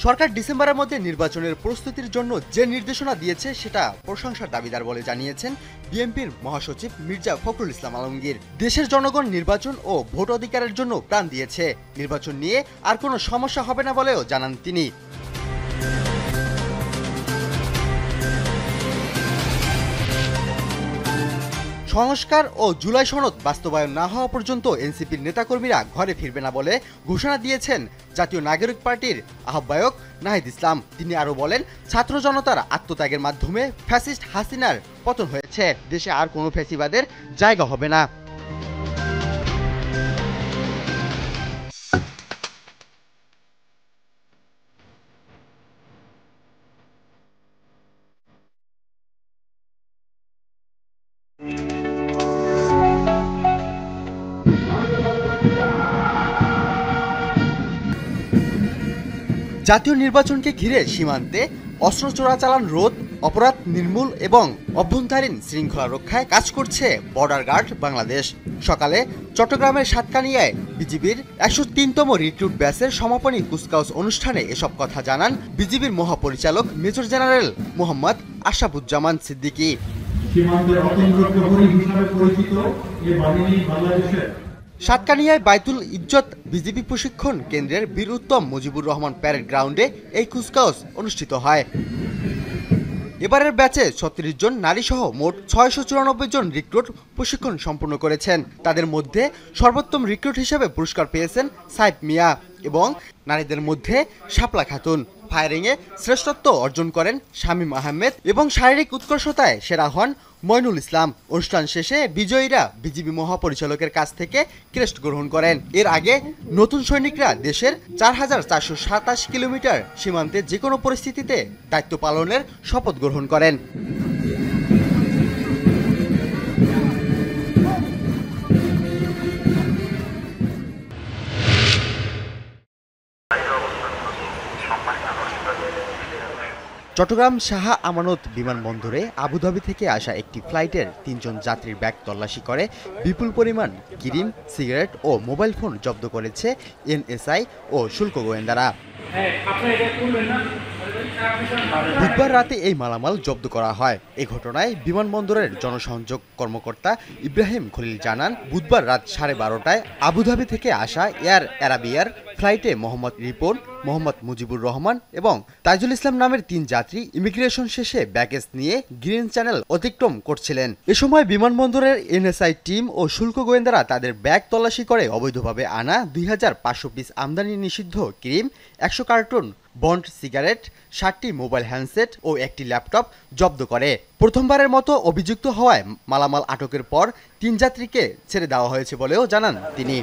সরকার ডিসেম্বরের মধ্যে নির্বাচনের প্রস্তুতির জন্য যে নির্দেশনা দিয়েছে সেটা প্রশংসার দাবিদার বলে জানিয়েছেন বিএনপির মহাসচিব মির্জা ফখরুল ইসলাম আলমগীর। দেশের জনগণ নির্বাচন ও ভোট অধিকারের জন্য প্রাণ দিয়েছে, নির্বাচন নিয়ে আর কোনো সমস্যা হবে না বলেও জানান তিনি। সংস্কার ও জুলাই সনদ বাস্তবায়ন না হওয়া পর্যন্ত এনসিপির নেতাকর্মীরা ঘরে ফিরবে না বলে ঘোষণা দিয়েছেন জাতীয় নাগরিক পার্টির আহ্বায়ক নাহিদ ইসলাম। তিনি আরও বলেন, ছাত্র জনতার আত্মত্যাগের মাধ্যমে ফ্যাসিস্ট হাসিনার পতন হয়েছে, দেশে আর কোনো ফ্যাসিবাদের জায়গা হবে না। জাতীয় নির্বাচনকে ঘিরে সীমান্তে অস্ত্র চোরাচালান রোধ, অপরাধ নির্মূল এবং অভ্যন্তরীণ শৃঙ্খলা রক্ষায় কাজ করছে বর্ডার গার্ড বাংলাদেশ। সকালে চট্টগ্রামের সাতকানিয়ায় বিজিবির ১০৩তম রিক্রুট ব্যাচের সমাপনী কুচকাওয়াজ অনুষ্ঠানে এসব কথা জানান বিজিবির মহাপরিচালক মেজর জেনারেল মোহাম্মদ আশরাফুজ্জামান সিদ্দিকী। সাতকানিয়ায় বাইতুল ইজ্জত বিজিবি প্রশিক্ষণ কেন্দ্রের বীর উত্তম মুজিবুর রহমান প্যারেড গ্রাউন্ডে এই কুচকাওয়াজ অনুষ্ঠিত হয়। এবারের ব্যাচে ৩৬ জন নারী সহ মোট ৬৯৪ জন রিক্রুট প্রশিক্ষণ সম্পূর্ণ করেছেন। তাদের মধ্যে সর্বোত্তম রিক্রুট হিসেবে পুরস্কার পেয়েছেন সাইফ মিয়া এবং নারীদের মধ্যে শাপলা খাতুন। ফায়ারিংয়ে শ্রেষ্ঠত্ব অর্জন করেন শামীম আহমেদ এবং শারীরিক উৎকর্ষতায় সেরা হন মইনুল ইসলাম। অনুষ্ঠান শেষে বিজয়ীরা বিজিবি মহাপরিচালকের কাছ থেকে ক্রেস্ট গ্রহণ করেন। এর আগে নতুন সৈনিকরা দেশের ৪,৪২৭ কিলোমিটার সীমান্তে যে কোনো পরিস্থিতিতে দায়িত্ব পালনের শপথ গ্রহণ করেন। চট্টগ্রাম শাহ আমানত বিমানবন্দরে আবুধাবি থেকে আসা একটি ফ্লাইটের ৩ জন যাত্রীর ব্যাগ তল্লাশি করে বিপুল পরিমাণ কিরিম, সিগারেট ও মোবাইল ফোন জব্দ করেছে এনএসআই ও শুল্ক গোয়েন্দারা। বুধবার রাতে এই মালামাল জব্দ করা হয়। এ ঘটনায় বিমানবন্দরের জনসংযোগ কর্মকর্তা ইব্রাহিম খলিল জানান, বুধবার রাত 12:30টায় আবুধাবি থেকে আসা এয়ার অ্যারাবিয়ার ফ্লাইটে মোহাম্মদ রিপন, মোহাম্মদ মুজিবুর রহমান এবং তাইজুল ইসলাম নামের ৩ যাত্রী ইমিগ্রেশন শেষে ব্যাগেজ নিয়ে গ্রিন চ্যানেল অতিক্রম করছিলেন। এ সময় বিমানবন্দরের এনএসআই টিম ও শুল্ক গোয়েন্দারা তাদের ব্যাগ তল্লাশি করে অবৈধভাবে আনা ২৫০০ পিস আমদানি নিষিদ্ধ ক্রিম, ১০০ কার্টুন বন্ড সিগারেট, ৬০টি মোবাইল হ্যান্ডসেট ও একটি ল্যাপটপ জব্দ করে। প্রথমবারের মতো অভিযুক্ত হওয়ায় মালামাল আটকের পর ৩ যাত্রীকে ছেড়ে দেওয়া হয়েছে বলেও জানান তিনি।